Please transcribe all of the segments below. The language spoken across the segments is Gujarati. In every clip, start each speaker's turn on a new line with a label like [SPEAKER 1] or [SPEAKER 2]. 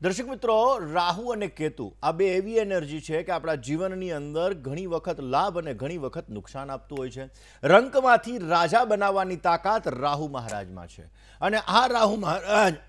[SPEAKER 1] દર્શક મિત્રો, રાહુ અને કેતુ આ બે એવી એનર્જી છે કે આપણા જીવનની અંદર ઘણી વખત લાભ અને ઘણી વખત નુકસાન આપતું હોય છે. રંકમાંથી રાજા બનાવવાની તાકાત રાહુ મહારાજમાં છે. અને આ રાહુ મહારાજ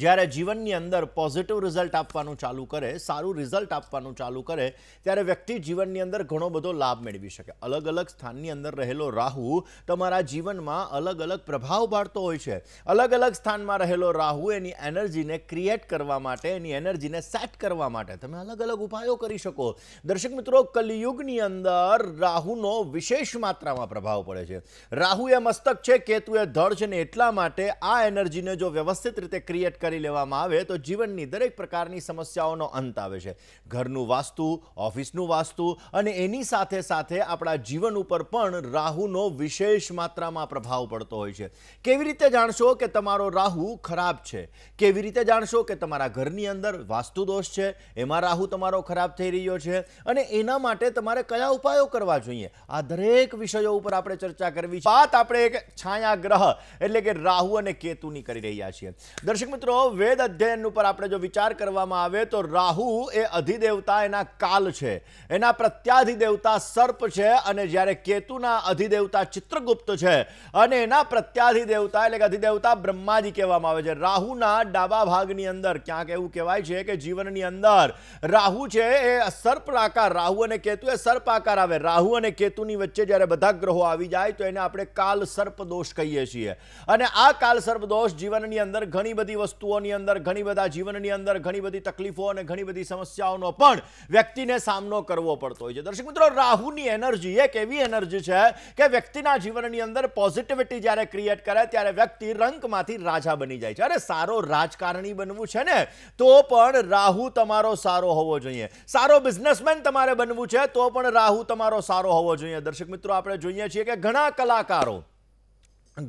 [SPEAKER 1] જ્યારે જીવનની અંદર પોઝિટિવ રિઝલ્ટ આપવાનું ચાલુ કરે, સારું રિઝલ્ટ આપવાનું ચાલુ કરે, ત્યારે વ્યક્તિ જીવનની અંદર ઘણો બધો લાભ મેળવી શકે. અલગ અલગ સ્થાનની અંદર રહેલો રાહુ તમારા જીવનમાં અલગ અલગ પ્રભાવ પાડતો હોય છે. અલગ અલગ સ્થાનમાં રહેલો રાહુ એની એનર્જીને ક્રિએટ કરવા માટે, એની એનર્જીને સેટ કરવા માટે તમે અલગ અલગ ઉપાયો કરી શકો. દર્શક મિત્રો, કલિયુગની અંદર રાહુનો વિશેષ માત્રામાં પ્રભાવ પડે છે. રાહુ એ મસ્તક છે, કેતુ એ ધડ છે, ને એટલા માટે આ એનર્જીને જો વ્યવસ્થિત રીતે ક્રિએટ કરી લેવામાં આવે તો જીવનની દરેક પ્રકારની સમસ્યાઓનો અંત આવે છે. ઘરનું વાસ્તુ, ઓફિસનું વાસ્તુ અને એની સાથે સાથે આપણા જીવન ઉપર પણ રાહુનો વિશેષ માત્રામાં પ્રભાવ પડતો હોય છે. કેવી રીતે જાણશો કે તમારો રાહુ ખરાબ છે? કેવી રીતે જાણશો કે તમારા ઘરની અંદર વાસ્તુ દોષ છે, એમાં રાહુ તમારો ખરાબ થઈ રહ્યો છે, અને એના માટે તમારે કયા ઉપાયો કરવા જોઈએ? આ દરેક વિષયો ઉપર આપણે ચર્ચા કરવી છે. વાત આપણે એક છાયા ગ્રહ એટલે કે રાહુ અને કેતુની કરી રહ્યા છીએ. દર્શક મિત્રો, વેદ અધ્યયન ઉપર આપણે જો વિચાર કરવામાં આવે તો રાહુ એ અધિદેવતા, એના કાલ છે, એના પ્રત્યાધિદેવતા સર્પ છે, અને જ્યારે કેતુના અધિદેવતા ચિત્રગુપ્ત છે અને એના પ્રત્યાધિદેવતા એટલે કે અધિદેવતા બ્રહ્માજી કહેવામાં આવે છે. રાહુના ડાબા ભાગની અંદર ક્યાંક એવું કહેવાય છે કે જીવનની અંદર રાહુ છે એ સર્પ આકાર, રાહુ અને કેતુ એ સર્પ આકાર આવે. રાહુ અને કેતુની વચ્ચે જ્યારે બધા ગ્રહો આવી જાય તો એને આપણે કાલ સર્પ દોષ કહીએ છીએ. અને આ કાલ સર્પ દોષ જીવનની અંદર ઘણી બધી વસ્તુઓની અંદર, ઘણી બધા જીવનની અંદર ઘણી બધી તકલીફો અને ઘણી બધી સમસ્યાઓનો પણ વ્યક્તિને સામનો કરવો પડતો હોય છે. દર્શક મિત્રો, રાહુની એનર્જી એક એવી એનર્જી છે કે વ્યક્તિના જીવનની અંદર પોઝિટિવિટી જ્યારે ક્રિએટ કરે ત્યારે વ્યક્તિ રંકમાંથી રાજા બની જાય છે. અરે સારો રાજકારણી બનવું છે ને તો પણ રાહુ તમારો સારો હોવો જોઈએ. સારો બિઝનેસમેન તમારે બનવું છે તો પણ રાહુ તમારો સારો હોવો જોઈએ. દર્શક મિત્રો, આપણે જોઈએ છીએ કે ઘણા કલાકારો,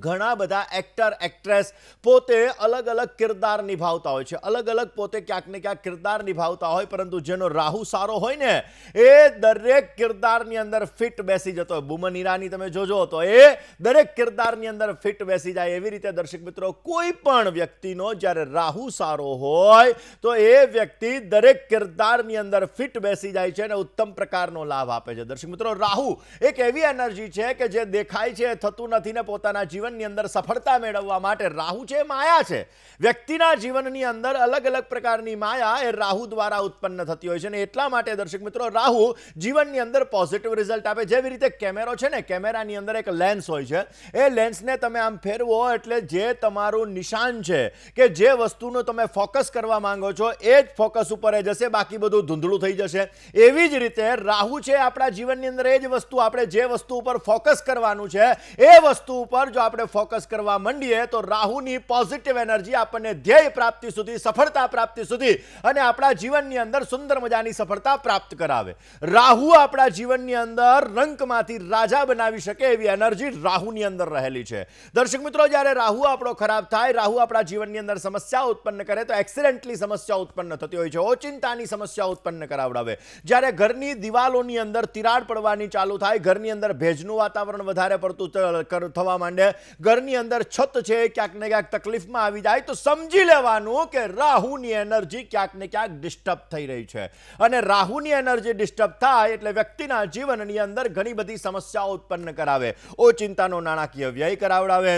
[SPEAKER 1] ઘણા બધા એક્ટર એક્ટ્રેસ પોતે અલગ અલગ કિરદાર નિભાવતા હોય છે. અલગ અલગ પોતે ક્યાંક ને ક્યાંક કિરદાર નિભાવતા હોય, પરંતુ જેનો રાહુ સારો હોય ને એ દરેક કિરદારની અંદર ફિટ બેસી જતો હોય. બુમન ઈરાની તમે જોજો તો એ દરેક કિરદારની અંદર ફિટ બેસી જાય. એવી રીતે દર્શક મિત્રો, કોઈ પણ વ્યક્તિનો જ્યારે રાહુ સારો હોય તો એ વ્યક્તિ દરેક કિરદારની અંદર ફિટ બેસી જાય છે અને ઉત્તમ પ્રકારનો લાભ આપે છે. દર્શક મિત્રો, રાહુ એક એવી એનર્જી છે કે જે દેખાય છે, થતું નથી, ને પોતાના જીવનની અંદર સફળતા મેળવવા માટે રાહુ છે માયા છે. વ્યક્તિના જીવનની અંદર અલગ અલગ પ્રકારની માયા એ રાહુ દ્વારા ઉત્પન્ન થતી હોય છે. અને એટલા માટે દર્શક મિત્રો, રાહુ જીવનની અંદર પોઝિટિવ રિઝલ્ટ આપે. જેવી રીતે કેમેરો છે ને, કેમેરાની અંદર એક લેન્સ હોય છે. એ લેન્સને તમે આમ ફેરવો એટલે જે તમારું નિશાન છે કે જે વસ્તુનો તમે ફોકસ કરવા માંગો છો એ જ ફોકસ ઉપર જશે, બાકી બધું ધૂંધળું થઈ જશે. એવી જ રીતે રાહુ છે આપણા જીવનની અંદર એ જ વસ્તુ, આપણે જે વસ્તુ ઉપર ફોકસ કરવાનું છે એ વસ્તુ ઉપર જો આપણે ફોકસ કરવા માંડીએ તો રાહુની પોઝિટિવ એનર્જી આપણને ધ્યેય પ્રાપ્તિ સુધી, સફળતા પ્રાપ્તિ સુધી અને આપણા જીવનની અંદર સુંદર મજાની સફળતા પ્રાપ્ત કરાવે. રાહુ આપણા જીવનની અંદર રંકમાંથી રાજા બનાવી શકે એવી એનર્જી રાહુની અંદર રહેલી છે. દર્શક મિત્રો, જ્યારે રાહુ આપણો ખરાબ થાય, રાહુ આપણા જીવનની અંદર સમસ્યા ઉત્પન્ન કરે તો એક્સિડન્ટલી સમસ્યા ઉત્પન્ન થતી હોય છે, ઓચિંતાની સમસ્યા ઉત્પન્ન કરાવડાવે. જ્યારે ઘરની દિવાલોની અંદર તિરાડ પડવાની ચાલુ થાય, ઘરની અંદર ભેજનું વાતાવરણ વધારે પડતું થવા માંડે, ઘરની અંદર છત છે ક્યાંક ને ક્યાંક તકલીફમાં આવી જાય તો સમજી લેવાનું કે રાહુની એનર્જી ક્યાંક ને ક્યાંક ડિસ્ટર્બ થઈ રહી છે. અને રાહુની એનર્જી ડિસ્ટર્બ થાય એટલે વ્યક્તિના જીવનની અંદર ઘણી બધી સમસ્યાઓ ઉત્પન્ન કરાવે. ઓચિંતાનો નાણાકીય વ્યય કરાવડાવે,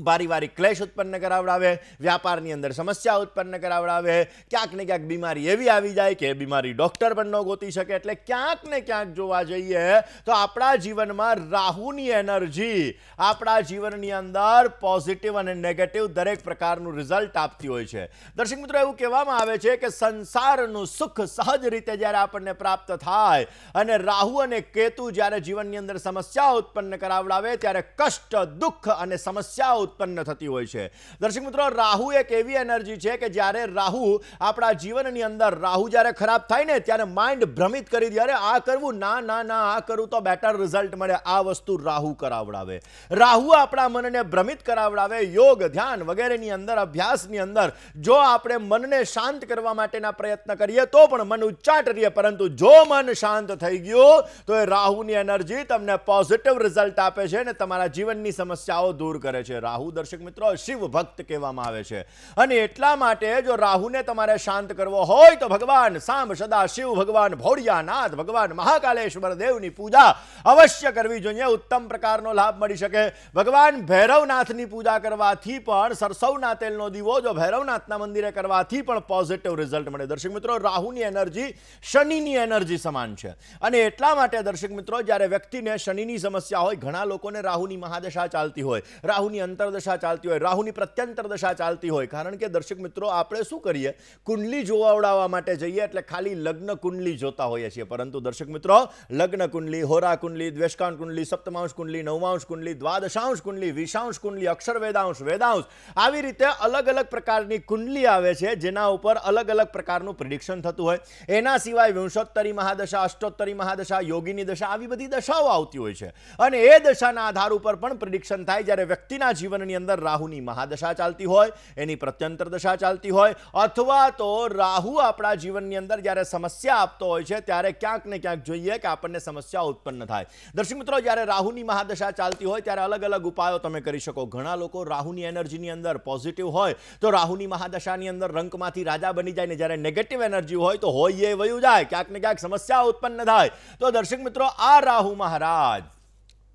[SPEAKER 1] પારિવારિક ક્લેશ ઉત્પન્ન કરાવડાવે, વ્યાપારની અંદર સમસ્યા ઉત્પન્ન કરાવડાવે, ક્યાંક ને ક્યાંક બીમારી એવી આવી જાય કે બીમારી ડોક્ટર પણ ન ગોતી શકે. એટલે ક્યાંક ને ક્યાંક જોવા જઈએ તો આપણા જીવનમાં રાહુની એનર્જી આપણા જીવનની અંદર પોઝિટિવ અને નેગેટિવ દરેક પ્રકારનું રિઝલ્ટ આપતી હોય છે. દર્શક મિત્રો, એવું કહેવામાં આવે છે કે સંસારનું સુખ સહજ રીતે જ્યારે આપણને પ્રાપ્ત થાય અને રાહુ અને કેતુ જ્યારે જીવનની અંદર સમસ્યા ઉત્પન્ન કરાવડાવે ત્યારે કષ્ટ, દુઃખ અને સમસ્યા ઉત્પન્ન થતી હોય છે. દર્શક મિત્રો, રાહુ એક એવી એનર્જી છે કે જ્યારે રાહુ આપણા જીવનની અંદર, રાહુ જ્યારે ખરાબ થાય ને ત્યારે માઇન્ડ ભ્રમિત કરી દે. અરે આ કરવું, ના ના ના, આ કરવું તો બેટર રિઝલ્ટ મળે. આ વસ્તુ રાહુ કરાવડાવે. રાહુ આપણા મનને ભ્રમિત કરાવડાવે. યોગ, ધ્યાન વગેરેની અંદર, અભ્યાસની અંદર જો આપણે મનને શાંત કરવા માટેના પ્રયત્ન કરીએ તો પણ મન ઉચ્ચાટ રહીએ, પરંતુ જો મન શાંત થઈ ગયું તો એ રાહુની એનર્જી તમને પોઝિટિવ રિઝલ્ટ આપે છે અને તમારા જીવનની સમસ્યાઓ દૂર કરે છે. રાહુ દર્શક મિત્રો શિવ ભક્ત કહેવામાં આવે છે અને એટલા માટે જો રાહુને તમારે શાંત કરવો હોય તો ભગવાન સામ સદા શિવ, ભગવાન ભોળિયાનાથ, ભગવાન મહાકાલેશ્વર દેવની પૂજા અવશ્ય કરવી જોઈએ, ઉત્તમ પ્રકારનો લાભ મળી શકે। ભગવાન ભૈરવનાથની પૂજા કરવાથી પણ, સરસવના તેલનો દીવો જો ભૈરવનાથના મંદિરે કરવાથી પણ પોઝિટિવ રિઝલ્ટ મળે। દર્શક મિત્રો, રાહુની એનર્જી શનિની એનર્જી સમાન છે અને એટલા માટે દર્શક મિત્રો, જ્યારે વ્યક્તિને શનિની સમસ્યા હોય, ઘણા લોકોને રાહુની મહાદશા ચાલતી હોય, રાહુની અંતરદશા ચાલતી હોય, રાહુની પ્રત્યંતર દશા ચાલતી હોય, કારણ કે દર્શક મિત્રો આપણે શું કરીએ, કુંડલી જોવાવડાવવા માટે જઈએ એટલે ખાલી લગ્ન કુંડલી જોતા હોઈએ છીએ, પરંતુ દર્શક મિત્રો લગ્ન કુંડલી, હોરા કુંડલી, દ્વેષકાંડ કુંડલી, સપ્તમાંશ કુંડલી, નવમાંશ કુંડલી, દ્વાદશાંશ કુંડલી, વિષાંશ કુંડલી, અક્ષર વેદાંશ, આવી રીતે અલગ અલગ પ્રકારની કુંડલી આવે છે જેના ઉપર અલગ અલગ પ્રકારનું પ્રિડિક્શન થતું હોય। એના સિવાય વિંશોત્તરી મહાદશા, અષ્ટોત્તરી મહાદશા, યોગીની દશા, આવી બધી દશાઓ આવતી હોય છે અને એ દશાના આધાર ઉપર પણ પ્રિડિક્શન થાય। જ્યારે વ્યક્તિના જીવનની અંદર રાહુની મહાદશા ચાલતી હોય, એની પ્રત્યંતર દશા ચાલતી હોય, અથવા તો રાહુ આપણા જીવનની અંદર જ્યારે સમસ્યા આપતો હોય છે ત્યારે ક્યાંક ને ક્યાંક જોઈએ કે આપણને સમસ્યા ઉત્પન્ન થાય। દર્શક મિત્રો, જ્યારે રાહુની મહાદશા ચાલતી હોય ત્યારે અલગ અલગ ઉપાયો તમે કરી શકો। ઘણા લોકો રાહુની એનર્જીની અંદર પોઝિટિવ હોય તો રાહુની મહાદશાની અંદર રંકમાંથી રાજા બની જાય ને જ્યારે નેગેટિવ એનર્જી હોય તો હોય એ વયું જાય, ક્યાંક ને ક્યાંક સમસ્યા ઉત્પન્ન થાય। તો દર્શક મિત્રો, આ રાહુ મહારાજ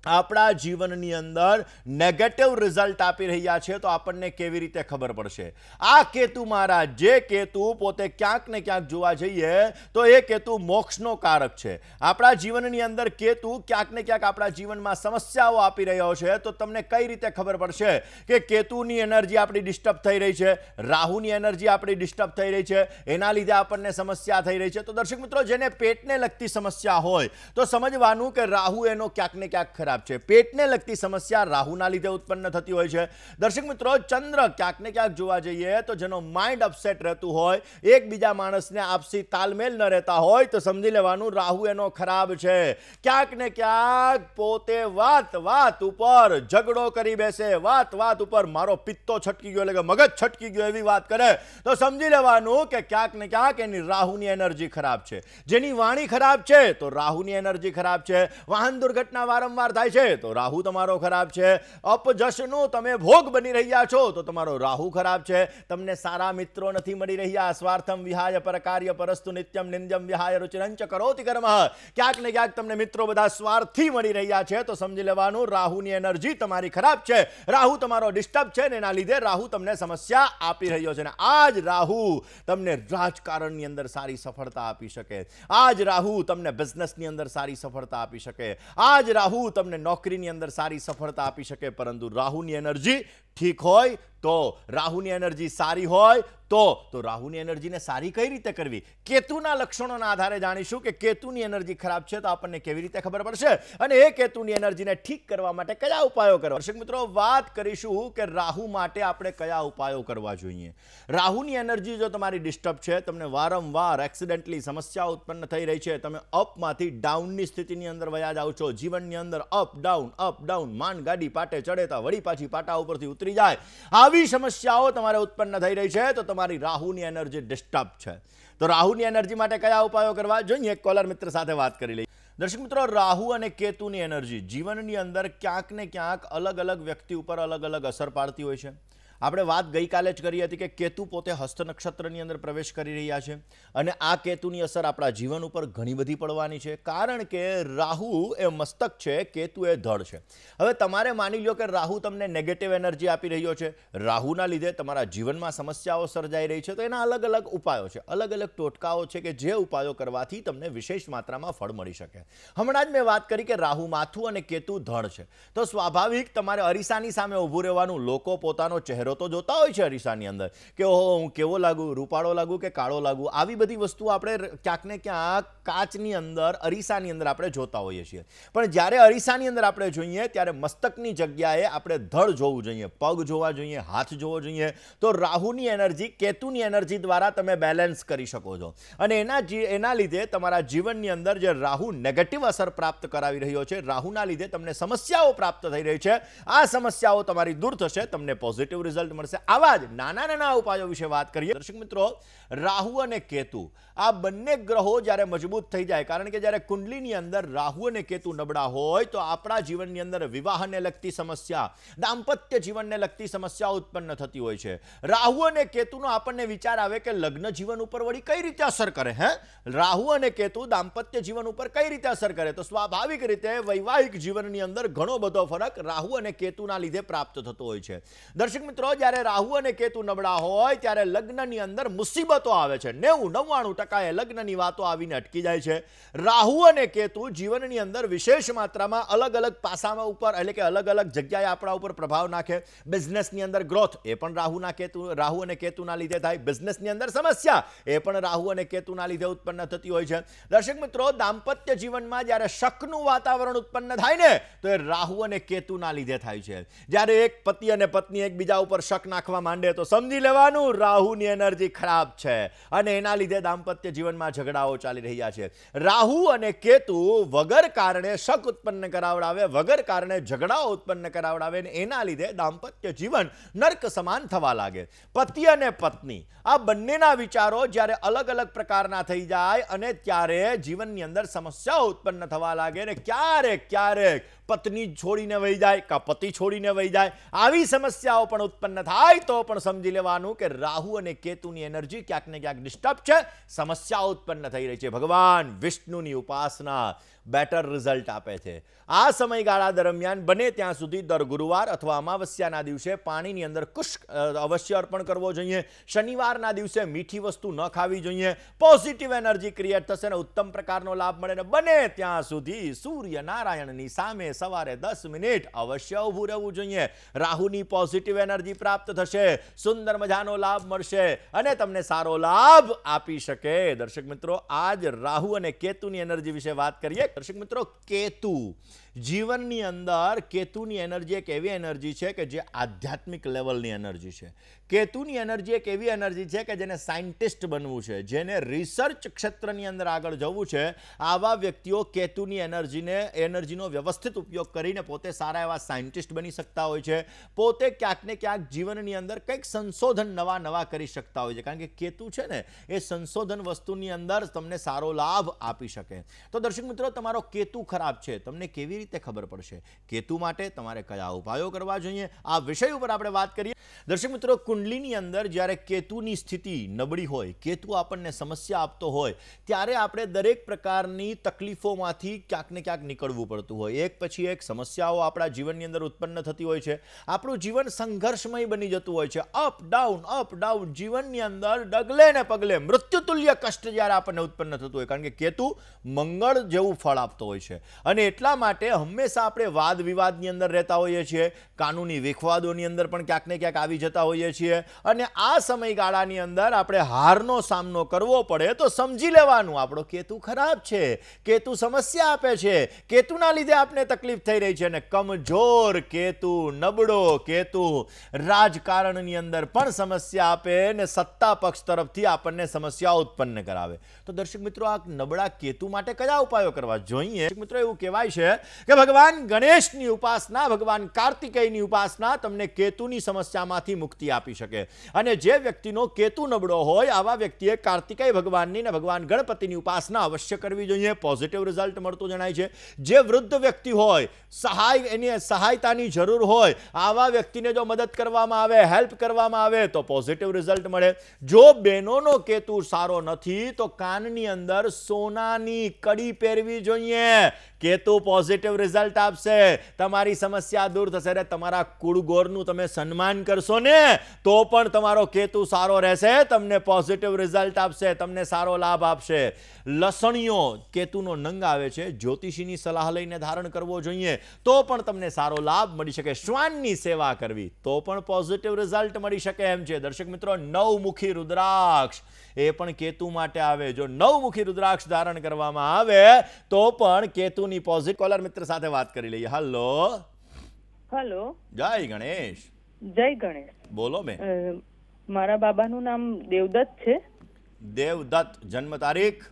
[SPEAKER 1] આપણા જીવનની અંદર નેગેટિવ રિઝલ્ટ આપી રહ્યા છે તો આપણને કેવી રીતે ખબર પડશે? આ કેતુ મહારાજ, જે કેતુ પોતે ક્યાંક ને ક્યાંક જોવા જઈએ તો એ કેતુ મોક્ષનો કારક છે। આપણા જીવનની અંદર કેતુ ક્યાંક ને ક્યાંક આપણા જીવનમાં સમસ્યાઓ આપી રહ્યો છે તો તમને કઈ રીતે ખબર પડશે કે કેતુની એનર્જી આપણી ડિસ્ટર્બ થઈ રહી છે, રાહુની એનર્જી આપણી ડિસ્ટર્બ થઈ રહી છે, એના લીધે આપણને સમસ્યા થઈ રહી છે? તો દર્શક મિત્રો, જેને પેટને લગતી સમસ્યા હોય તો સમજવાનું કે રાહુ એનો ક્યાંક ને ક્યાંક ખરાબ છે। પેટને લગતી સમસ્યા રાહુના લીધે ઉત્પન્ન થતી હોય છે। દર્શક મિત્રો, ચંદ્ર ક્યાંક ને ક્યાંક જોવા જઈએ તો જેનો માઇન્ડ અપસેટ રહેતું હોય, એકબીજા માણસને આપસી તાલમેલ ન રહેતા હોય તો સમજી લેવાનું રાહુ એનો ખરાબ છે। ક્યાંક ને ક્યાંક પોતે વાત ઉપર ઝઘડો કરી બેસે, વાત ઉપર મારો પિત્તો છટકી ગયો એટલે કે મગજ છટકી ગયો એવી વાત કરે તો સમજી લેવાનું કે ક્યાંક ને ક્યાંક એની રાહુની એનર્જી ખરાબ છે। જેની વાણી ખરાબ છે તો રાહુની એનર્જી ખરાબ છે। વાહન દુર્ઘટના વારંવાર થાય છે તો રાહુ તમારો ખરાબ છે। અપજશનો તમે ભોગ બની રહ્યા છો તો તમારો રાહુ ખરાબ છે। તમને સારા મિત્રો નથી મળી રહ્યા, સ્વાર્થમ વિહાય પરકાર્ય પરસ્તુ નિત્યમ નિંદ્યમ વિહાય રુચિરંચ કરોતિ કર્મ, ક્યાંક ને ક્યાંક તમને મિત્રો બધા સ્વાર્થી મળી રહ્યા છે તો સમજી લેવાનું રાહુની એનર્જી તમારી ખરાબ છે, રાહુ તમારો ડિસ્ટર્બ છે ને એના લીધે રાહુ તમને સમસ્યા આપી રહ્યો છે। ને આજ રાહુ તમને રાજકારણની અંદર સારી સફળતા આપી શકે, આજ રાહુ તમને બિઝનેસની અંદર સારી સફળતા આપી શકે, આજ રાહુ તમને નોકરીની અંદર સારી સફળતા આપી શકે, પરંતુ રાહુની એનર્જી ઠીક હોય તો, રાહુની એનર્જી સારી હોય તો રાહુની એનર્જીને સારી કઈ રીતે કરવી? કેતુના લક્ષણોના આધારે જાણીશું કે કેતુની એનર્જી ખરાબ છે તો આપણને કેવી રીતે ખબર પડશે અને એ કેતુની એનર્જીને ઠીક કરવા માટે કયા ઉપાયો કરવા? દર્શક મિત્રો, વાત કરીશું કે રાહુ માટે આપણે કયા ઉપાયો કરવા જોઈએ। રાહુની એનર્જી જો તમારી ડિસ્ટર્બ છે, તમને વારંવાર એક્સિડન્ટલી સમસ્યા ઉત્પન્ન થઈ રહી છે, તમે અપમાંથી ડાઉનની સ્થિતિની અંદર વયા જાઓ છો, જીવનની અંદર અપ ડાઉન, માંડ ગાડી પાટે ચડેતા વળી પાછી પાટા ઉપરથી ઉતરી જાય, આવી સમસ્યાઓ તમારે ઉત્પન્ન થઈ રહી છે તો તમારી રાહુની એનર્જી ડિસ્ટર્બ છે। તો રાહુની એનર્જી માટે કયા ઉપાયો કરવા જોઈએ? એક કોલર મિત્ર સાથે વાત કરી લઈએ। દર્શક મિત્રો, રાહુ અને કેતુની એનર્જી જીવનની અંદર ક્યાંક ને ક્યાંક અલગ અલગ વ્યક્તિ ઉપર અલગ અલગ અસર પાડતી હોય છે। આપણે વાત ગઈકાલે જ કરી હતી કે કેતુ પોતે હસ્ત નક્ષત્રની અંદર પ્રવેશ કરી રહ્યા છે અને આ કેતુની અસર આપણા જીવન ઉપર ઘણી બધી પડવાની છે, કારણ કે રાહુ એ મસ્તક છે, કેતુ એ ધડ છે। હવે તમારે માની લો કે રાહુ તમને નેગેટિવ એનર્જી આપી રહ્યો છે, રાહુના લીધે તમારા જીવનમાં સમસ્યાઓ સર્જાઈ રહી છે, તો એના અલગ અલગ ઉપાયો છે, અલગ અલગ ટોટકાઓ છે કે જે ઉપાયો કરવાથી તમને વિશેષ માત્રામાં ફળ મળી શકે। હમણાં જ મેં વાત કરી કે રાહુ માથું અને કેતુ ધડ છે, તો સ્વાભાવિક તમારે અરીસાની સામે ઊભું રહેવાનું। લોકો પોતાનો ચહેરો તો જોતા હોય છે અરીસાની અંદર કે ઓહો હું કેવો લાગુ, રૂપાળો લાગુ કે કાળો લાગુ, આવી બધી વસ્તુ આપણે ક્યાંક ને ક્યાંક કાચની અંદર, અરીસાની અંદર આપણે જોતા હોઈએ છીએ। પણ જ્યારે અરીસાની અંદર આપણે જોઈએ ત્યારે મસ્તકની જગ્યાએ આપણે ધડ જોવું જોઈએ, પગ જોવા જોઈએ, હાથ જોવો જોઈએ। તો રાહુની એનર્જી કેતુની એનર્જી દ્વારા તમે બેલેન્સ કરી શકો છો અને એના લીધે તમારા જીવનની અંદર જે રાહુ નેગેટિવ અસર પ્રાપ્ત કરાવી રહ્યો છે, રાહુના લીધે તમને સમસ્યાઓ પ્રાપ્ત થઈ રહી છે, આ સમસ્યાઓ તમારી દૂર થશે, તમને પોઝિટિવ રિઝલ્ટ રિઝલ્ટ મળશે. આવા જ નાના નાના ઉપાયો વિશે વાત કરીએ. દર્શક મિત્રો, રાહુ અને કેતુ આ બંને ગ્રહો જ્યારે મજબૂત થઈ જાય, કારણ કે જ્યારે કુંડલીની અંદર રાહુ અને કેતુ નબળા હોય તો આપણા જીવનની અંદર વિવાહને લગતી સમસ્યા, દાંપત્ય જીવનને લગતી સમસ્યાઓ ઉત્પન્ન થતી હોય છે. રાહુ અને કેતુનો આપણને વિચાર આવે કે લગ્ન જીવન ઉપર વળી કઈ રીતે અસર કરે. રાહુ અને કેતુ દાંપત્ય જીવન ઉપર કઈ રીતે અસર કરે? તો સ્વાભાવિક રીતે વૈવાહિક જીવનની અંદર ઘણો બધો ફરક રાહુ અને કેતુના લીધે પ્રાપ્ત થતો હોય છે. દર્શક મિત્રો, જ્યારે રાહુ અને કેતુ નબળા હોય ત્યારે લગ્નની અંદર મુસીબતો આવે છે. 90-99% લગ્નની વાતો આવીને અટકી જાય છે. રાહુ અને કેતુ જીવનની અંદર વિશેષ માત્રામાં અલગ અલગ પાસામાં ઉપર, એટલે કે અલગ અલગ જગ્યાએ આપણા ઉપર પ્રભાવ નાખે. બિઝનેસની અંદર ગ્રોથ એ પણ રાહુ અને કેતુના લીધે થાય. બિઝનેસની અંદર સમસ્યા એ પણ રાહુ અને કેતુના લીધે ઉત્પન્ન થતી હોય છે. દર્શક મિત્રો, દાંપત્ય જીવનમાં જ્યારે શકનું વાતાવરણ ઉત્પન્ન થાય ને તો એ રાહુ અને કેતુના લીધે થાય છે. જ્યારે એક પતિ અને પત્ની એકબીજા ઉપર શક નાખવા માંડે તો સમજી લેવાનું રાહુની એનર્જી ખરાબ છે અને એના લીધે દાંપત્ય જીવનમાં ઝઘડાઓ ચાલી રહ્યા છે. રાહુ અને કેતુ વગર કારણે શક ઉત્પન્ન કરાવડાવે, વગર કારણે ઝઘડાઓ ઉત્પન્ન કરાવડાવે અને એના લીધે દાંપત્ય જીવન નર્ક સમાન થવા લાગે. પતિ અને પત્ની આ બંનેના વિચારો જ્યારે અલગ અલગ પ્રકારના થઈ જાય અને ત્યારે જીવનની અંદર સમસ્યાઓ ઉત્પન્ન થવા લાગે અને ક્યારેક પત્ની છોડીને વહી જાય કે પતિ છોડીને વહી જાય, આવી સમસ્યાઓ પણ ઉત્પન્ન થાય તો પણ સમજી લેવાનું કે રાહુ અને કેતુની એનર્જી ક્યાંક ને ક્યાંક ડિસ્ટર્બ છે, સમસ્યાઓ ઉત્પન્ન થઈ રહી છે. ભગવાન વિષ્ણુની ઉપાસના બેટર રિઝલ્ટ આપે છે. આ સમયગાળા દરમિયાન બને ત્યાં સુધી દર ગુરુવાર અથવા અમાવસ્યાના દિવસે પાણીની અંદર કુશ અવશ્ય અર્પણ કરવો જોઈએ. શનિવારના દિવસે મીઠી વસ્તુ ન ખાવી જોઈએ. પોઝિટિવ એનર્જી ક્રિએટ થશે અને ઉત્તમ પ્રકારનો લાભ મળે. ને બને ત્યાં સુધી સૂર્યનારાયણની સામે સવારે 10 મિનિટ અવશ્ય ઊભું રહેવું જોઈએ. રાહુની પોઝિટિવ એનર્જી પ્રાપ્ત થશે, સુંદર મજાનો લાભ મળશે અને તમને સારો લાભ આપી શકે. દર્શક મિત્રો, આજ રાહુ અને કેતુની એનર્જી વિશે વાત કરીએ. દર્શક મિત્રો, કેતુ જીવનની અંદર કેતુની એનર્જી એક એવી એનર્જી છે કે જે આધ્યાત્મિક લેવલની એનર્જી છે. કેતુની એનર્જી એક એવી એનર્જી છે કે જેને સાયન્ટિસ્ટ બનવું છે, જેને રિસર્ચ ક્ષેત્રની અંદર આગળ જવું છે. આવા વ્યક્તિઓ કેતુની એનર્જીનો વ્યવસ્થિત ઉપયોગ કરીને પોતે સારા એવા સાયન્ટિસ્ટ બની શકતા હોય છે. પોતે ક્યાંક ને ક્યાંક જીવનની અંદર કંઈક સંશોધન નવા કરી શકતા હોય છે, કારણ કે કેતુ છે ને એ સંશોધન વસ્તુની અંદર તમને સારો લાભ આપી શકે. તો દર્શક મિત્રો, તમારો કેતુ ખરાબ છે, તમને કેવી રીતે ખબર પડશે? કેતુ માટે તમારે કયા ઉપાયો કરવા જોઈએ, આ વિષય ઉપર આપણે વાત કરીએ. દર્શક મિત્રો, કુંડલીની અંદર જ્યારે કેતુની સ્થિતિ નબળી હોય, કેતુ આપણને સમસ્યા આપતો હોય, ત્યારે આપણે દરેક પ્રકારની તકલીફોમાંથી ક્યાંક ને ક્યાંક નીકળવું પડતું હોય. એક પછી એક સમસ્યાઓ આપણા જીવનની અંદર ઉત્પન્ન થતી હોય છે. આપણું જીવન સંઘર્ષમય બની જતું હોય છે. અપ ડાઉન જીવનની અંદર ડગલે ને પગલે મૃત્યુતુલ્ય કષ્ટ જ્યારે આપણને ઉત્પન્ન થતું હોય, કારણ કે કેતુ મંગળ જેવું ફળ આપતો હોય છે. અને એટલા માટે હંમેશા આપણે વાદ વિવાદની અંદર રહેતા હોઈએ છીએ, કાનૂની વિખવાદોની અંદર પણ ક્યાંક ને ક્યાંક આવી જતા હોઈએ છીએ. અને આ સમયગાળાની અંદર આપણે હારનો સામનો કરવો પડે તો સમજી લેવાનું આપણો કેતુ ખરાબ છે, કેતુ સમસ્યા આપે છે, કેતુના લીધે આપણે તકલીફ થઈ રહી છે. અને કમજોર કેતુ, નબળો કેતુ રાજકારણની અંદર પણ સમસ્યા આપે ને સત્તા પક્ષ તરફથી આપણને સમસ્યા ઉત્પન્ન કરાવે. તો દર્શક મિત્રો, આ નબળા કેતુ માટે કયા ઉપાયો કરવા જોઈએ? મિત્રો, એવું કહેવાય છે કે ભગવાન ગણેશની ઉપાસના, ભગવાન કાર્તિકેયની ઉપાસના તમને કેતુની સમસ્યામાંથી મુક્તિ આપી શકે. અને જે વ્યક્તિનો કેતુ નબળો હોય આવા વ્યક્તિએ કાર્તિકેય ભગવાનની ને ભગવાન ગણપતિની ઉપાસના અવશ્ય કરવી જોઈએ. પોઝિટિવ રિઝલ્ટ મળતું જણાય છે. જે વૃદ્ધ વ્યક્તિ હોય, એની સહાયતાની જરૂર હોય, આવા વ્યક્તિને જો મદદ કરવામાં આવે, હેલ્પ કરવામાં આવે તો પોઝિટિવ રિઝલ્ટ મળે. જો બહેનોનો કેતુ સારો નથી તો કાનની અંદર સોનાની કડી પહેરવી જોઈએ. કેતુ પોઝિટિવ રિઝલ્ટ આપશે, તમારી સમસ્યા દૂર થશે. તમારા કુળગોરનું તમે સન્માન કરશો ને તો પણ તમારો કેતુ સારો રહેશે, તમને પોઝિટિવ રિઝલ્ટ આપશે, તમને સારો લાભ આપશે. લસણીઓ કેતુનો નંગ આવે છે, જ્યોતિષીની સલાહ લઈને ધારણ કરવો જોઈએ તો પણ તમને સારો લાભ મળી શકે. શ્વાનની સેવા કરવી તો પણ પોઝિટિવ રિઝલ્ટ મળી શકે એમ છે. દર્શક મિત્રો, નવમુખી રુદ્રાક્ષ એ પણ કેતુ માટે આવે. જો નવમુખી રુદ્રાક્ષ ધારણ કરવામાં આવે તો પણ કેતુની પોઝિટિવ. કોલર મિત્ર સાથે વાત કરી લઈએ. હેલો, જય ગણેશ.
[SPEAKER 2] જય ગણેશ.
[SPEAKER 1] બોલો બેન.
[SPEAKER 2] મારા બાબાનું નામ દેવદત્ત છે.
[SPEAKER 1] દેવદત્ત. જન્મ તારીખ?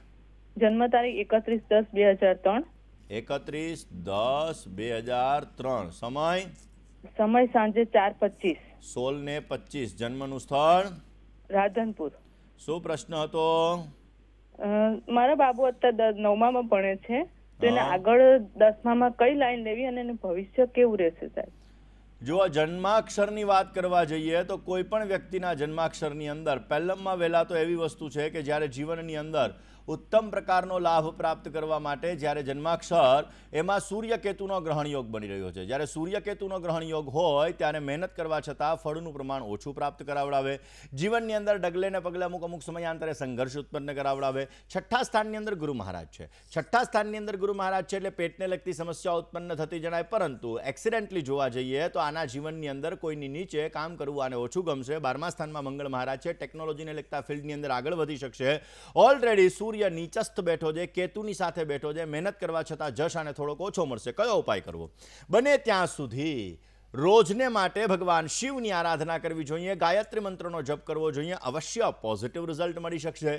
[SPEAKER 2] જન્મ તારીખ 31/10/2003.
[SPEAKER 1] 31/10/2003. સમય?
[SPEAKER 2] સમય સાંજે 4:25.
[SPEAKER 1] 16 ને 25, જન્મનું સ્થળ,
[SPEAKER 2] રાધનપુર.
[SPEAKER 1] શું પ્રશ્ન હતો?
[SPEAKER 2] મારા બાબુ અત્યારે 9માં ભણે છે, તો એને આગળ 10માં કઈ લાઈન લેવી અને એનું ભવિષ્ય કેવું રહેશે સાહેબ?
[SPEAKER 1] જો જન્માક્ષરની વાત કરવા જઈએ તો કોઈ પણ વ્યક્તિના જન્માક્ષરની અંદર પહેલામાં વહેલા તો એવી વસ્તુ છે કે જ્યારે જીવનની અંદર ઉત્તમ પ્રકારનો લાભ પ્રાપ્ત કરવા માટે જ્યારે જન્માક્ષર એમાં સૂર્યકેતુનો ગ્રહણ યોગ બની રહ્યો છે. જ્યારે સૂર્યકેતુનો ગ્રહણ યોગ હોય ત્યારે મહેનત કરવા છતાં ફળનું પ્રમાણ ઓછું પ્રાપ્ત કરાવડાવે, જીવનની અંદર ડગલે ને પગલે અમુક સમયાંતરે સંઘર્ષ ઉત્પન્ન કરાવડાવે. 6થા સ્થાનની અંદર ગુરુ મહારાજ છે. 6થા સ્થાનની અંદર ગુરુ મહારાજ છે એટલે પેટને લગતી સમસ્યાઓ ઉત્પન્ન થતી જણાય, પરંતુ એક્સિડેન્ટલી જોવા જઈએ તો આના જીવનની અંદર કોઈની નીચે કામ કરવું આને ઓછું ગમશે. 12મા સ્થાનમાં મંગળ મહારાજ છે, ટેકનોલોજીને લગતા ફિલ્ડની અંદર આગળ વધી શકશે. ઓલરેડી સૂર્ય નીચસ્થ બેઠો છે, કેતુની સાથે બેઠો છે, મહેનત કરવા છતાં જશ આને થોડોક ઓછો મળશે. કયો ઉપાય કરવો? બને ત્યાં સુધી રોજને માટે ભગવાન શિવની આરાધના કરવી જોઈએ, ગાયત્રી મંત્રનો જપ કરવો જોઈએ, અવશ્ય પોઝિટિવ રિઝલ્ટ મળી શકશે.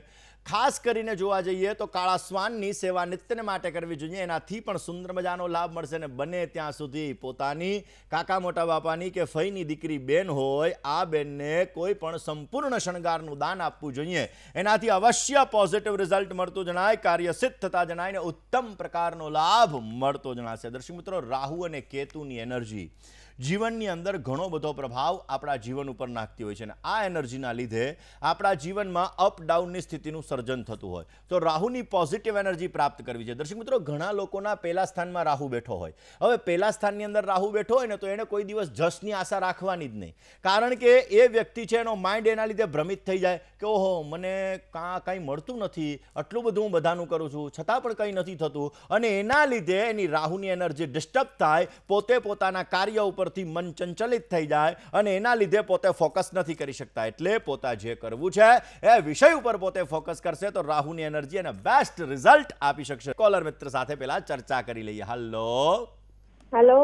[SPEAKER 1] ખાસ કરીને જોવા જઈએ તો કાળા શ્વાનની સેવા નિત્યને માટે કરવી જોઈએ, એનાથી પણ સુંદર મજાનો લાભ મળશે. ને બને ત્યાં સુધી પોતાની કાકા મોટા બાપાની કે ફઈની દીકરી બેન હોય, આ બેનને કોઈ પણ સંપૂર્ણ શણગારનું દાન આપવું જોઈએ, એનાથી અવશ્ય પોઝિટિવ રિઝલ્ટ મળતું જણાય, કાર્ય સિદ્ધ થતા જણાય ને ઉત્તમ પ્રકારનો લાભ મળતો જણાશે. દર્શક મિત્રો, રાહુ અને કેતુની એનર્જી જીવનની અંદર ઘણો બધો પ્રભાવ આપણા જીવન ઉપર નાખતી હોય છે અને આ એનર્જીના લીધે આપણા જીવનમાં અપ ડાઉનની સ્થિતિનું સર્જન થતું હોય તો રાહુની પોઝિટિવ એનર્જી પ્રાપ્ત કરવી છે. દર્શક મિત્રો, ઘણા લોકોના પહેલા સ્થાનમાં રાહુ બેઠો હોય. હવે પહેલા સ્થાનની અંદર રાહુ બેઠો હોય ને તો એને કોઈ દિવસ જશની આશા રાખવાની જ નહીં, કારણ કે એ વ્યક્તિ છે એનો માઇન્ડ એના લીધે ભ્રમિત થઈ જાય કે ઓહો, મને કંઈ મળતું નથી, આટલું બધું હું બધાનું કરું છું છતાં પણ કંઈ નથી થતું, અને એના લીધે એની રાહુની એનર્જી ડિસ્ટર્બ થાય, પોતે પોતાના કાર્ય ઉપર મન ચંચલિત થઈ જાય અને એના લીધે પોતે ફોકસ નથી કરી શકતા. એટલે પોતા જે કરવું છે એ વિષય ઉપર પોતે ફોકસ કરશે તો રાહુની એનર્જી અને બેસ્ટ રિઝલ્ટ આપી શકશે. કોલર મિત્ર સાથે પહેલા ચર્ચા કરી લઈએ. હેલો.
[SPEAKER 3] હેલો.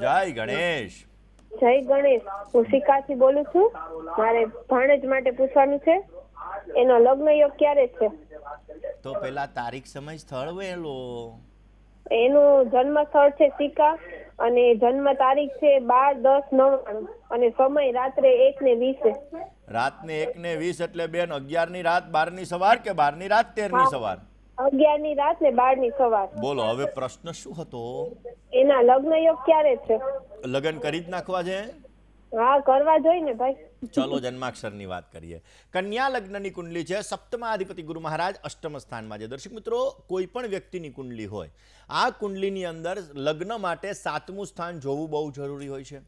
[SPEAKER 1] જય ગણેશ.
[SPEAKER 3] જય ગણેશ. હું શિકાથી બોલું છું. મારે ભાણેજ માટે પૂછવાનું છે, એનો લગ્ન યોગ ક્યારે છે?
[SPEAKER 1] તો પહેલા તારીખ, સમય, સ્થળ વહેલો.
[SPEAKER 3] એનું જન્મ સ્થળ છે સિકા અને જન્મ તારીખ છે 12-10-99 અને સમય રાત્રે 1:20.
[SPEAKER 1] રાતને 1:20 એટલે બેન 11 ની રાત 12 ની સવાર કે 12 ની રાત 13 ની સવાર?
[SPEAKER 3] 11 ની રાત ને 12 ની સવાર.
[SPEAKER 1] બોલો, હવે પ્રશ્ન શું હતો?
[SPEAKER 3] એના લગ્ન યોગ ક્યારે છે?
[SPEAKER 1] લગ્ન કરી જ નાખવા છે?
[SPEAKER 3] હા, કરવા જોઈએ ને ભાઈ.
[SPEAKER 1] ચલો જન્માક્ષરની વાત કરીએ. કન્યા લગ્નની કુંડલી છે, સપ્તમાધિપતિ ગુરુ મહારાજ અષ્ટમ સ્થાનમાં છે. દર્શક મિત્રો, કોઈ પણ વ્યક્તિની કુંડલી હોય, આ કુંડલીની અંદર લગ્ન માટે 7મું સ્થાન જોવું બહુ જરૂરી હોય છે.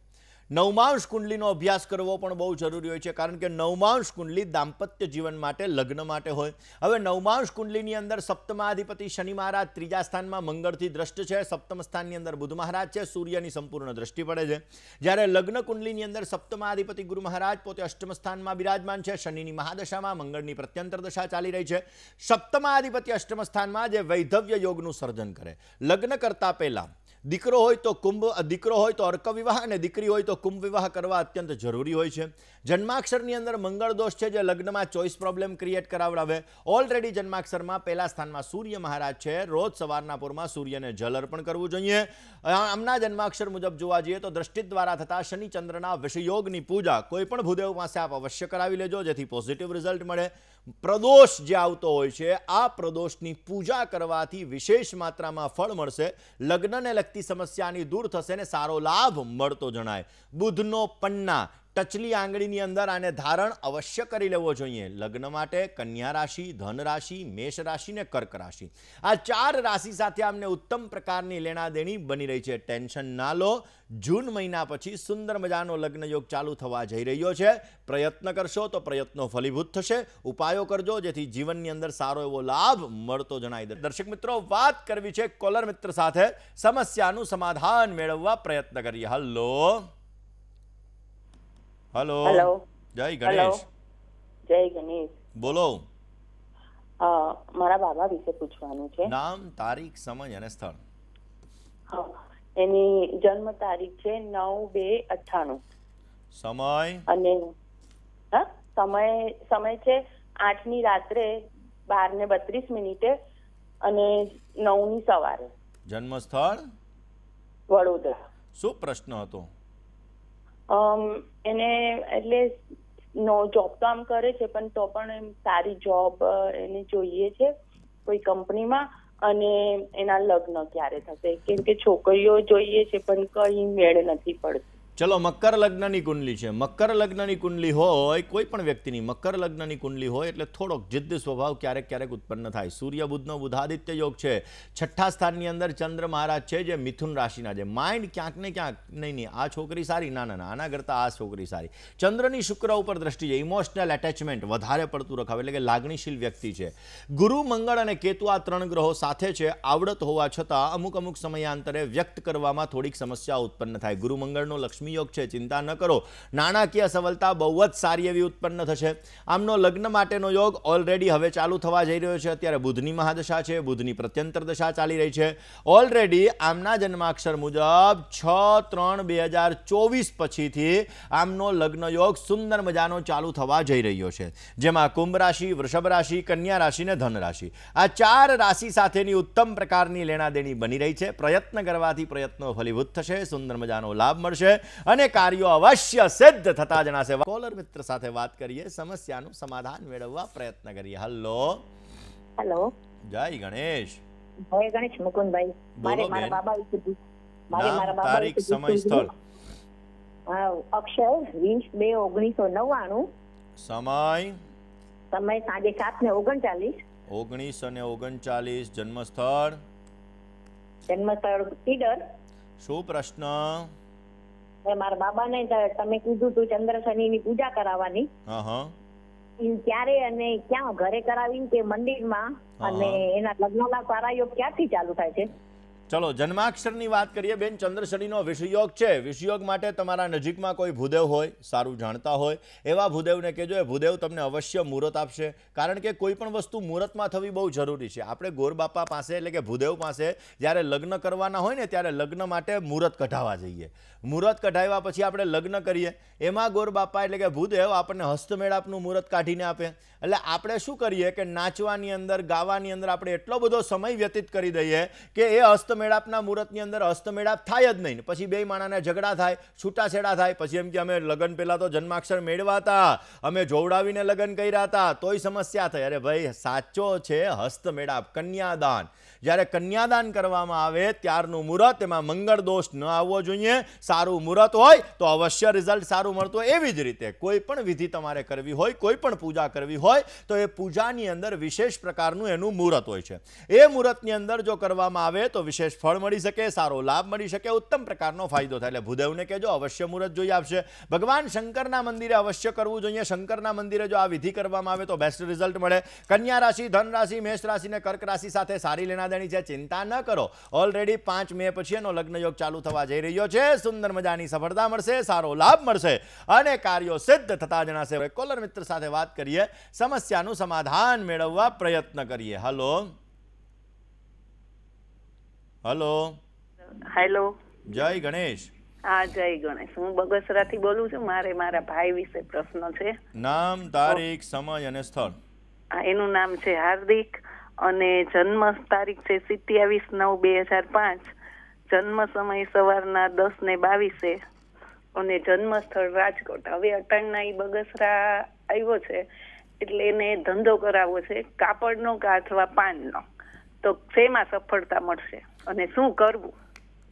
[SPEAKER 1] નવમાંશ કુંડલીનો અભ્યાસ કરવો પણ બહુ જરૂરી હોય છે, કારણ કે નવમાંશ કુંડલી દાંપત્ય જીવન માટે, લગ્ન માટે હોય. હવે નવમાંશ કુંડલીની અંદર સપ્તમાધિપતિ શનિ મહારાજ 3જા સ્થાનમાં મંગળથી દ્રષ્ટ છે, સપ્તમ સ્થાનની અંદર બુધ મહારાજ છે, સૂર્યની સંપૂર્ણ દ્રષ્ટિ પડે છે. જ્યારે લગ્ન કુંડલીની અંદર સપ્તમાધિપતિ ગુરુ મહારાજ પોતે અષ્ટમ સ્થાનમાં બિરાજમાન છે, શનિની મહાદશામાં, મંગળની પ્રત્યંતર દશા ચાલી રહી છે. સપ્તમાધિપતિ અષ્ટમ સ્થાનમાં જે વૈધવ્ય યોગનું સર્જન કરે. લગ્ન કરતા પહેલા દીકરો હોય તો દીકરો હોય તો અર્ક વિવાહ અને દીકરી હોય તો કુંભ વિવાહ કરવા અત્યંત જરૂરી હોય છે. જન્માક્ષરની અંદર મંગળ દોષ છે જે લગ્નમાં ચોઇસ પ્રોબ્લેમ ક્રિએટ કરાવડાવે. ઓલરેડી જન્માક્ષરમાં પહેલા સ્થાનમાં સૂર્ય મહારાજ છે, રોજ સવારના પૂરમાં સૂર્યને જલ અર્પણ કરવું જોઈએ. આમના જન્માક્ષર મુજબ જોવા જઈએ તો દ્રષ્ટિ દ્વારા થતા શનિ ચંદ્રના વિષયોગની પૂજા કોઈ પણ ભૂદેવ પાસે આપ અવશ્ય કરાવી લેજો, જેથી પોઝિટિવ રિઝલ્ટ મળે. પ્રદોષ જે આવતો હોય છે, આ પ્રદોષની પૂજા કરવાથી વિશેષ માત્રામાં ફળ મળશે, લગ્નને લગતી સમસ્યાની દૂર થશે ને સારો લાભ મળતો જણાય. બુધનો પન્ના ટચલી આંગળીની અંદર આને ધારણ અવશ્ય કરી લેવો જોઈએ. લગ્ન માટે કન્યા રાશિ, ધન રાશિ, મેષ રાશિ ને કર્ક રાશિ, આ 4 રાશિ સાથે આમને ઉત્તમ પ્રકારની લેણાદેણી બની રહી છે. ટેન્શન ના લો, જૂન મહિના પછી સુંદર મજાનો લગ્ન યોગ ચાલુ થવા જઈ રહ્યો છે. પ્રયત્ન કરશો તો પ્રયત્નો ફલીભૂત થશે. ઉપાયો કરજો જેથી જીવનની અંદર સારો એવો લાભ મળતો જણાય. દર્શક મિત્રો, વાત કરવી છે કોલર મિત્ર સાથે, સમસ્યાનું સમાધાન મેળવવા પ્રયત્ન કરીએ. હલો. હેલો.
[SPEAKER 4] હેલો.
[SPEAKER 1] જય ગણેશ.
[SPEAKER 4] જય ગણેશ.
[SPEAKER 1] બોલો.
[SPEAKER 4] મારા બાબા વિશે પૂછવાનું છે.
[SPEAKER 1] નામ, તારીખ, સમય અને સ્થળ.
[SPEAKER 4] એની જન્મ તારીખ છે 9/2/98.
[SPEAKER 1] સમય
[SPEAKER 4] અને સમય છે 8 ની રાત્રે 12:32 અને 9 ની સવારે.
[SPEAKER 1] જન્મ સ્થળ
[SPEAKER 4] વડોદરા.
[SPEAKER 1] શું પ્રશ્ન હતો?
[SPEAKER 4] એને એટલે નો જોબ તો આમ કરે છે પણ તો પણ એમ સારી જોબ એને જોઈએ છે કોઈ કંપનીમાં, અને એના લગ્ન ક્યારે થશે કેમ કે છોકરીઓ જોઈએ છે પણ કઈ મેળ નથી પડતો.
[SPEAKER 1] ચલો, મકર લગ્નની કુંડલી છે. મકર લગ્નની કુંડલી હોય, કોઈ પણ વ્યક્તિની મકર લગ્નની કુંડલી હોય એટલે થોડોક જિદ્દ સ્વભાવ ક્યારેક ક્યારેક ઉત્પન્ન થાય. સૂર્ય બુધનો બુધાદિત્ય યોગ છે. 6ઠ્ઠા સ્થાનની અંદર ચંદ્ર મહારાજ છે જે મિથુન રાશિના છે. માઇન્ડ ક્યાંક ને ક્યાંક નહીં આ છોકરી સારી, ના ના આના કરતાં આ છોકરી સારી. ચંદ્રની શુક્ર ઉપર દ્રષ્ટિ છે. ઇમોશનલ એટેચમેન્ટ વધારે પડતું રખાવે એટલે કે લાગણીશીલ વ્યક્તિ છે. ગુરુ, મંગળ અને કેતુ આ 3 ગ્રહો સાથે છે. આવડત હોવા છતાં અમુક સમયાંતરે વ્યક્ત કરવામાં થોડીક સમસ્યા ઉત્પન્ન થાય. ગુરુ મંગળનો લક્ષ્મી યોગ છે, ચિંતા ન કરો. નાણાકીય સફળતા બહુ જ સારી એવી ઉત્પન્ન થશે. આમનો લગ્ન માટેનો યોગ ઓલરેડી હવે ચાલુ થવા જઈ રહ્યો છે. અત્યારે બુધની મહાદશા છે, બુધની પ્રત્યંતર દશા ચાલી રહી છે. ઓલરેડી આમના જન્માક્ષર મુજબ 6/3/2024 પછીથી આમનો લગ્ન યોગ સુંદર મજાનો ચાલુ થવા જઈ રહ્યો છે, જેમાં કુંભ રાશિ, વૃષભ રાશિ, કન્યા રાશિ ને ધન રાશિ આ 4 રાશિ સાથેની ઉત્તમ પ્રકારની લેણાદેણી બની રહી છે. પ્રયત્ન કરવાથી પ્રયત્નો ફલીભૂત થશે, સુંદર મજાનો લાભ મળશે અને કાર્યો અવશ્ય સિદ્ધ થતા જણાશે. કોલર મિત્ર સાથે વાત કરીએ, સમસ્યાનું સમાધાન મેળવવા પ્રયત્ન કરીએ. હેલો, જય ગણેશ.
[SPEAKER 5] જય ગણેશ મુકુંદભાઈ. મારે મારા બાબા વિશે
[SPEAKER 1] નામ, તારીખ, સમય, સ્થળ.
[SPEAKER 5] અક્ષર 20/2/1999.
[SPEAKER 1] સમય
[SPEAKER 5] સાંજે 7:39.
[SPEAKER 1] 19:39. જન્મ સ્થળ
[SPEAKER 5] ઈડર.
[SPEAKER 1] શું પ્રશ્ન?
[SPEAKER 5] મારા બાબાને તમે કીધું તું ચંદ્ર શનિની પૂજા કરાવવાની, ક્યારે અને ક્યાં ઘરે કરાવી કે મંદિરમાં, અને એના લગ્નના સારા યોગ ક્યાંથી ચાલુ થાય છે?
[SPEAKER 1] ચલો, જન્માક્ષરની વાત કરીએ બેન. ચંદ્ર શનિનો વિષયોગ છે. વિષયોગ માટે તમારા નજીકમાં કોઈ ભૂદેવ હોય, સારું જાણતા હોય એવા ભૂદેવને કહેજો. એ ભૂદેવ તમને અવશ્ય મુહૂર્ત આપશે, કારણ કે કોઈ પણ વસ્તુ મુહૂર્તમાં થવી બહુ જરૂરી છે. આપણે ગોરબાપા પાસે એટલે કે ભૂદેવ પાસે જ્યારે લગ્ન કરવાના હોય ને ત્યારે લગ્ન માટે મુહૂર્ત કઢાવવા જઈએ. મુહૂર્ત કઢાવ્યા પછી આપણે લગ્ન કરીએ, એમાં ગોરબાપા એટલે કે ભૂદેવ આપણને હસ્તમેળાપનું મુહૂર્ત કાઢીને આપે. એટલે આપણે શું કરીએ કે નાચવાની અંદર, ગાવાની અંદર આપણે એટલો બધો સમય વ્યતીત કરી દઈએ કે એ હસ્તમેળાપના મુહૂર્તની અંદર હસ્તમેળાપ થાય જ નહીં. પછી બે માણાને ઝઘડા થાય, છૂટાછેડા થાય. પછી એમ કે અમે લગ્ન પહેલાં તો જન્માક્ષર મેળવા હતા, અમે જોવડાવીને લગ્ન કર્યા હતા, તોય સમસ્યા થઈ. અરે ભાઈ, સાચો છે હસ્તમેળાપ, કન્યાદાન. જ્યારે કન્યાદાન કરવામાં આવે ત્યારનું મુહૂર્ત, એમાં મંગળ દોષ ન આવવો જોઈએ. સારું મુહૂર્ત હોય તો અવશ્ય રિઝલ્ટ સારું મળતું હોય. એવી જ રીતે કોઈ પણ વિધિ તમારે કરવી હોય, કોઈ પણ પૂજા કરવી હોય તો એ પૂજાની અંદર વિશેષ પ્રકારનું એનું મુહૂર્ત હોય છે. એ મુહૂર્તની અંદર જો કરવામાં આવે તો વિશેષ ફળ મળી શકે, સારો લાભ મળી શકે, ઉત્તમ પ્રકારનો ફાયદો થાય. એટલે ભૂદેવને કહેજો અવશ્ય મુહૂર્ત જોઈ આપશે. ભગવાન શંકરના મંદિરે અવશ્ય કરવું જોઈએ. શંકરના મંદિરે જો આ વિધિ કરવામાં આવે તો બેસ્ટ રિઝલ્ટ મળે. કન્યા રાશિ, ધન રાશિ, મેષ રાશિ અને કર્ક રાશિ સાથે સારી લેણાદેણી છે. ચિંતા ન કરો. ઓલરેડી 5 મે પછી એનો લગ્ન યોગ ચાલુ થવા જઈ રહ્યો છે. સુંદર મજાની સફળતા મળશે, સારો લાભ મળશે અને કાર્યો સિદ્ધ થતા જણાશે. કોલર મિત્ર સાથે વાત કરીએ, સમસ્યાનું સમાધાન મેળવવા પ્રયત્ન કરીએ.
[SPEAKER 6] હેલો,
[SPEAKER 1] જય ગણેશ.
[SPEAKER 6] હા, જય ગણેશ. હું બગસરાથી બોલું છું. મારે મારા ભાઈ વિશે પ્રશ્ન છે.
[SPEAKER 1] નામ, તારીખ, સમય અને સ્થળ.
[SPEAKER 6] એનું નામ છે હાર્દિક અને જન્મ તારીખ છે 27/9/2005. જન્મ સમય સવારના 10:22 અને જન્મ સ્થળ રાજકોટ. હવે અટાણના ઈ બગસરા આવ્યો છે એટલે એને ધંધો કરાવવો છે, કાપડનો કે અથવા પાનનો. તો શેમાં સફળતા મળશે અને શું કરવું?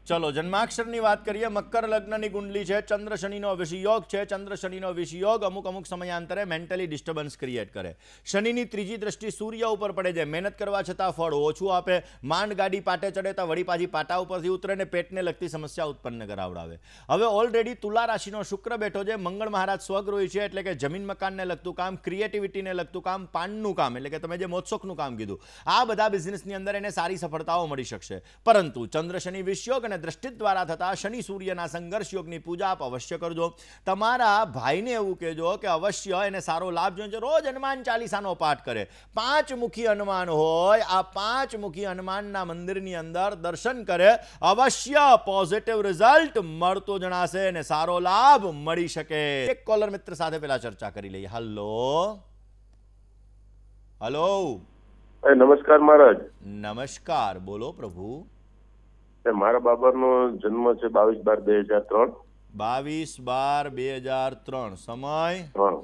[SPEAKER 1] ચલો, જન્માક્ષરની વાત કરીએ. મકર લગ્નની કુંડલી છે. ચંદ્ર શનિનો વિષયોગ છે. ચંદ્ર શનિનો વિષયોગ અમુક સમયાંતરે મેન્ટલી ડિસ્ટર્બન્સ ક્રિએટ કરે. શનિની ત્રીજી દ્રષ્ટિ સૂર્ય ઉપર પડે છે. મહેનત કરવા છતાં ફળ ઓછું આપે. માંડ ગાડી પાટે ચડે તો વળી પાછી પાટા ઉપરથી ઉતરે ને પેટને લગતી સમસ્યા ઉત્પન્ન કરાવડાવે. હવે ઓલરેડી તુલા રાશિનો શુક્ર બેઠો છે. મંગળ મહારાજ સ્વગૃહી છે, એટલે કે જમીન મકાનને લગતું કામ, ક્રિએટિવિટીને લગતું કામ, પાનનું કામ એટલે કે તમે જે મોત્સોકનું કામ કીધું, આ બધા બિઝનેસની અંદર એને સારી સફળતાઓ મળી શકશે. પરંતુ ચંદ્ર શનિ વિષયોગ અને દ્રષ્ટિ દ્વારા થતા શનિ સૂર્યના સંઘર્ષ યોગની પૂજા આપ અવશ્ય કરજો. તમારા ભાઈને એવું કહેજો કે અવશ્ય એને સારો લાભ જોઈએ. રોજ હનુમાન ચાલીસાનો પાઠ કરે. 5 મુખી હનુમાન હોય, આ 5 મુખી હનુમાનના મંદિરની અંદર દર્શન કરે, અવશ્ય પોઝિટિવ રિઝલ્ટ મળતો જણાશે અને સારો લાભ મળી શકે. એક કોલર મિત્ર સાથે પેલા ચર્ચા કરી લઈએ. હેલો.
[SPEAKER 7] નમસ્કાર મહારાજ.
[SPEAKER 1] નમસ્કાર, બોલો પ્રભુ.
[SPEAKER 7] મારા બાબાનો જન્મ છે 22/12/2003.
[SPEAKER 1] 22/12/2003 સમય
[SPEAKER 7] હા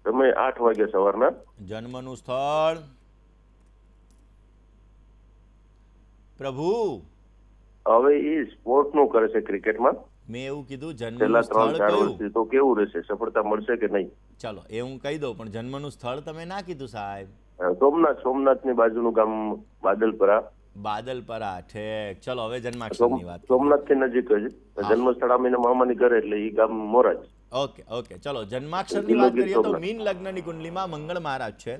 [SPEAKER 7] સમય 8 વાગે સવારના.
[SPEAKER 1] જન્મનું સ્થળ પ્રભુ
[SPEAKER 7] હવે એ સ્પોર્ટ નું કરે છે ક્રિકેટમાં.
[SPEAKER 1] મેં એવું કીધું
[SPEAKER 7] છેલ્લા
[SPEAKER 1] જન્મનું સ્થળ
[SPEAKER 7] 3-4
[SPEAKER 1] કયું?
[SPEAKER 7] વર્ષથી. તો કેવું રહેશે, સફળતા મળશે કે નહીં?
[SPEAKER 1] ચાલો એ હું કહી દઉં, પણ જન્મનું સ્થળ તમે ના કીધું સાહેબ.
[SPEAKER 7] સોમનાથની બાજુનું ગામ બાદલપરા.
[SPEAKER 1] બાદલપરા, ઠીક. ચલો હવે જન્માક્ષરની વાત કરીએ.
[SPEAKER 7] સોમનાથ થી નજીક જ. જન્મ સ્થળ આમીને મામાની ઘરે એટલે એ ગામ મોરાજ.
[SPEAKER 1] ઓકે ઓકે, ચલો જન્માક્ષરની વાત કરીએ તો મીન લગ્નની કુંડલીમાં મંગળ મહારાજ છે.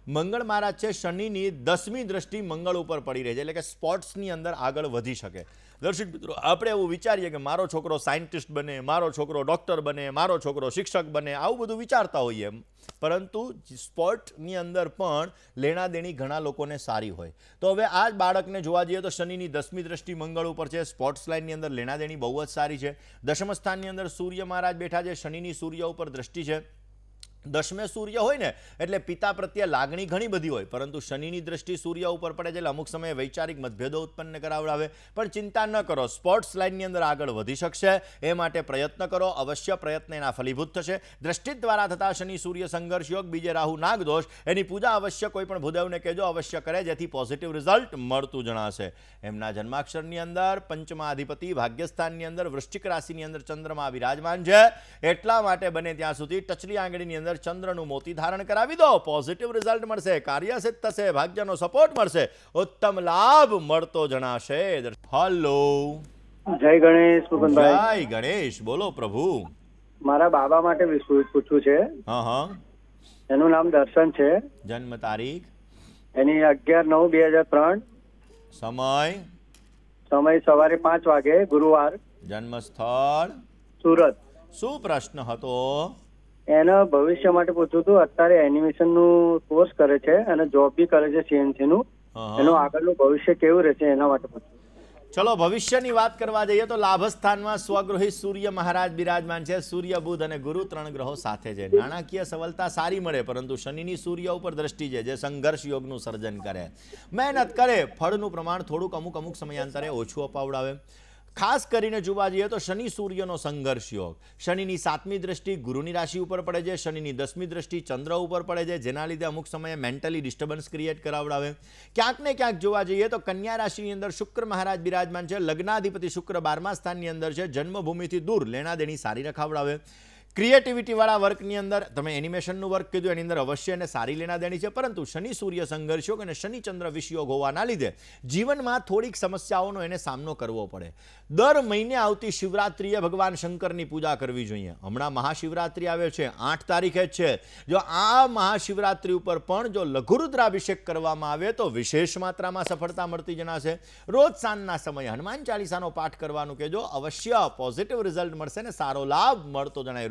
[SPEAKER 1] મંગળ મહારાજ છે શનિની 10મી દ્રષ્ટિ મંગળ ઉપર પડી રહી છે, એટલે કે સ્પોર્ટ્સની અંદર આગળ વધી શકે. દર્શક મિત્રો, આપણે એવું વિચારીએ કે મારો છોકરો સાયન્ટિસ્ટ બને, મારો છોકરો ડોક્ટર બને, મારો છોકરો શિક્ષક બને, આવું બધું વિચારતા હોઈએ એમ. પરંતુ સ્પોર્ટની અંદર પણ લેણાદેણી ઘણા લોકોને સારી હોય. તો હવે આ જ બાળકને જોવા જઈએ તો શનિની 10મી દ્રષ્ટિ મંગળ ઉપર છે. સ્પોર્ટ્સ લાઇનની અંદર લેણાદેણી બહુ જ સારી છે. દશમ સ્થાનની અંદર સૂર્ય મહારાજ બેઠા છે. શનિની સૂર્ય ઉપર દ્રષ્ટિ છે. દશમે સૂર્ય હોય ને એટલે પિતા પ્રત્યે લાગણી ઘણી બધી હોય, પરંતુ શનિની દ્રષ્ટિ સૂર્ય ઉપર પડે છે એટલે અમુક સમયે વૈચારિક મતભેદો ઉત્પન્ન કરાવડાવે. પણ ચિંતા ન કરો, સ્પોર્ટ્સ લાઇનની અંદર આગળ વધી શકશે. એ માટે પ્રયત્ન કરો, અવશ્ય પ્રયત્ન એના ફલીભૂત થશે. દ્રષ્ટિ દ્વારા થતા શનિ સૂર્ય સંઘર્ષ યોગ, બીજે રાહુ નાગ દોષ, એની પૂજા અવશ્ય કોઈ પણ ભૂદેવને કહેજો, અવશ્ય કરે, જેથી પોઝિટિવ રિઝલ્ટ મળતું જણાશે. એમના જન્માક્ષરની અંદર પંચમાધિપતિ ભાગ્યસ્થાનની અંદર વૃશ્ચિક રાશિની અંદર ચંદ્રમાં વિરાજમાન છે. એટલા માટે બને ત્યાં સુધી ટચલી આંગળીની અંદર ચંદ્રનું મોતી ધારણ કરાવી દો, પોઝિટિવ રિઝલ્ટ મળશે, કાર્યસિદ્ધ થશે, ભાગ્યનો સપોર્ટ મળશે, ઉત્તમ લાભ મળતો જણાશે. હલો,
[SPEAKER 8] જય ગણેશ મુકુંદભાઈ.
[SPEAKER 1] જય ગણેશ, બોલો પ્રભુ.
[SPEAKER 8] મારા બાબા માટે પૂછવું છે.
[SPEAKER 1] હા હા,
[SPEAKER 8] એનું નામ દર્શન છે.
[SPEAKER 1] જન્મ તારીખ
[SPEAKER 8] એની 11/9/2003. સમય સવારે 5 વાગે, ગુરુવાર.
[SPEAKER 1] જન્મ સ્થળ
[SPEAKER 8] સુરત.
[SPEAKER 1] શું પ્રશ્ન હતો?
[SPEAKER 8] એના ભવિષ્ય માટે પૂછવું હતું. અત્યારે એનિમેશન નું કોર્સ કરે છે અને જોબ બી કરે છે CNC નું. એનું આગળનું ભવિષ્ય કેવું રહેશે એના માટે પૂછવું.
[SPEAKER 1] ચલો ભવિષ્યની વાત કરવા જઈએ તો લાભસ્થાનમાં સ્વગૃહી સૂર્ય મહારાજ બિરાજમાન છે. સૂર્ય, બુધ અને ગુરુ 3 ગ્રહો સાથે છે. નાણાકીય સફળતા સારી મળે, પરંતુ શનિની સૂર્ય ઉપર દ્રષ્ટિ છે, જે સંઘર્ષ યોગનું સર્જન કરે. મહેનત કરે, ફળનું પ્રમાણ થોડુંક અમુક સમયાંતરે ઓછું અપાવડાવે. ખાસ કરીને જોવા જઈએ તો શનિ સૂર્યનો સંઘર્ષ યોગ. શનિની 7મી દ્રષ્ટિ ગુરુની રાશિ ઉપર પડે છે. શનિની 10મી દ્રષ્ટિ ચંદ્ર ઉપર પડે છે, જેના લીધે અમુક સમયે મેન્ટલી ડિસ્ટર્બન્સ ક્રિએટ કરાવડાવે. ક્યાંક ને ક્યાંક જોવા જઈએ તો કન્યા રાશિની અંદર શુક્ર મહારાજ બિરાજમાન છે. લગ્નાધિપતિ શુક્ર 12મા સ્થાનની અંદર છે. જન્મભૂમિથી દૂર લેણાદેણી સારી રખાવડાવે. ક્રિએટિવિટી વાળા વર્કની અંદર તમે એનિમેશનનું વર્ક કીધું, એની અંદર અવશ્ય એને સારી લેણાદેણી છે, પરંતુ શનિ સૂર્ય સંઘર્ષ યોગ અને શનિ ચંદ્ર વિષયોગ હોવાના લીધે જીવનમાં થોડીક સમસ્યાઓનો એને સામનો કરવો પડે. દર મહિને આવતી શિવરાત્રિએ ભગવાન શંકરની પૂજા કરવી જોઈએ. હમણાં મહાશિવરાત્રિ આવે છે, 8 તારીખે જ છે. જો આ મહાશિવરાત્રિ ઉપર પણ જો લઘુરુદ્રાભિષેક કરવામાં આવે તો વિશેષ માત્રામાં સફળતા મળતી જણાશે. રોજ સાંજના સમયે હનુમાન ચાલીસાનો પાઠ કરવાનું કહેજો, અવશ્ય પોઝિટિવ રિઝલ્ટ મળશે ને સારો લાભ મળતો જણાય.